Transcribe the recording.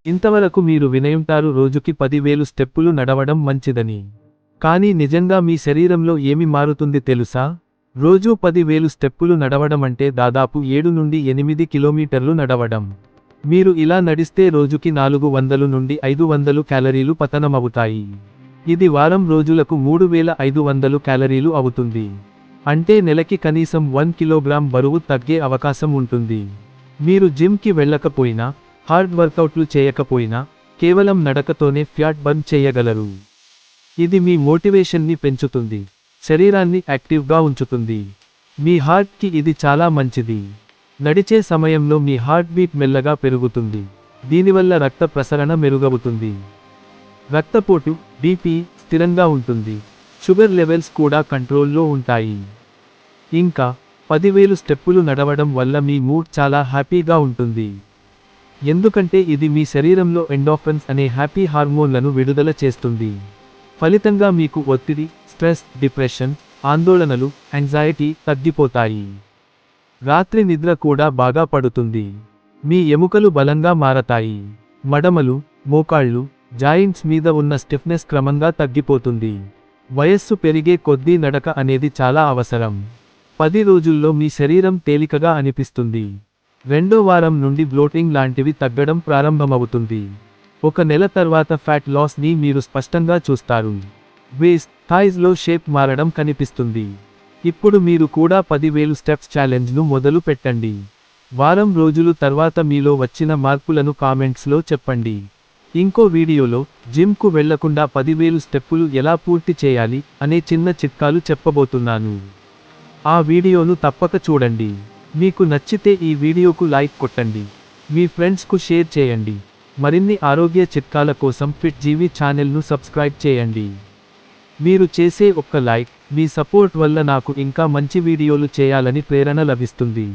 ఇంతవరకు మీరు వినయుంటారు రోజుకి 10,000 స్టెప్పులు నడవడం మంచిదని. కానీ నిజంగా మీ శరీరంలో ఏమి మారుతుంది తెలుసా? రోజూ 10,000 స్టెప్పులు నడవడం అంటే దాదాపు 7 నుండి 8 కిలోమీటర్లు నడవడం. మీరు ఇలా నడిస్తే రోజుకి 400 నుండి 500 క్యాలరీలు పతనమవుతాయి. ఇది వారం రోజులకు 3,500 క్యాలరీలు అవుతుంది. అంటే నెలకి కనీసం 1 కిలోగ్రాం బరువు తగ్గే అవకాశం ఉంటుంది. మీరు జిమ్కి వెళ్ళకపోయినా, హార్డ్ వర్కౌట్లు చేయకపోయినా, కేవలం నడకతోనే ఫ్యాట్ బర్న్ చేయగలరు. ఇది మీ మోటివేషన్ని పెంచుతుంది, శరీరాన్ని యాక్టివ్గా ఉంచుతుంది. మీ హార్ట్కి ఇది చాలా మంచిది. నడిచే సమయంలో మీ హార్ట్ బీట్ మెల్లగా పెరుగుతుంది. దీనివల్ల రక్త ప్రసరణ మెరుగవుతుంది. రక్తపోటు, బీపీ స్థిరంగా ఉంటుంది. షుగర్ లెవెల్స్ కూడా కంట్రోల్లో ఉంటాయి. ఇంకా 10,000 స్టెప్పులు నడవడం వల్ల మీ మూడ్ చాలా హ్యాపీగా ఉంటుంది. ఎందుకంటే ఇది మీ శరీరంలో ఎండోర్ఫిన్స్ అనే హ్యాపీ హార్మోన్లను విడుదల చేస్తుంది. ఫలితంగా మీకు ఒత్తిడి, స్ట్రెస్, డిప్రెషన్, ఆందోళనలు, యాంగ్జైటీ తగ్గిపోతాయి. రాత్రి నిద్ర కూడా బాగా పడుతుంది. మీ ఎముకలు బలంగా మారతాయి. మడమలు, మోకాళ్ళు, జాయింట్స్ మీద ఉన్న స్టిఫ్నెస్ క్రమంగా తగ్గిపోతుంది. వయస్సు పెరిగే కొద్దీ నడక అనేది చాలా అవసరం. 10 రోజుల్లో మీ శరీరం తేలికగా అనిపిస్తుంది. రెండో వారం నుండి బ్లోటింగ్ లాంటివి తగ్గడం ప్రారంభమవుతుంది. 1 నెల తర్వాత ఫ్యాట్ లాస్ ని మీరు స్పష్టంగా చూస్తారు. వేస్ట్, థాయిస్లో షేప్ మారడం కనిపిస్తుంది. ఇప్పుడు మీరు కూడా 10,000 స్టెప్స్ ఛాలెంజ్ను మొదలు పెట్టండి. వారం రోజులు తర్వాత మీలో వచ్చిన మార్పులను కామెంట్స్లో చెప్పండి. ఇంకో వీడియోలో జిమ్కు వెళ్లకుండా 10,000 స్టెప్పులు ఎలా పూర్తి చేయాలి అనే చిన్న చిట్కాలు చెప్పబోతున్నాను. ఆ వీడియోను తప్పక చూడండి. మీకు నచ్చితే ఈ వీడియోకు లైక్ కొట్టండి. మీ ఫ్రెండ్స్కు షేర్ చేయండి. మరిన్ని ఆరోగ్య చిట్కాల కోసం ఫిట్ జీవి ఛానల్ను సబ్స్క్రైబ్ చేయండి. మీరు చేసే ఒక్క లైక్, మీ సపోర్ట్ వల్ల నాకు ఇంకా మంచి వీడియోలు చేయాలని ప్రేరణ లభిస్తుంది.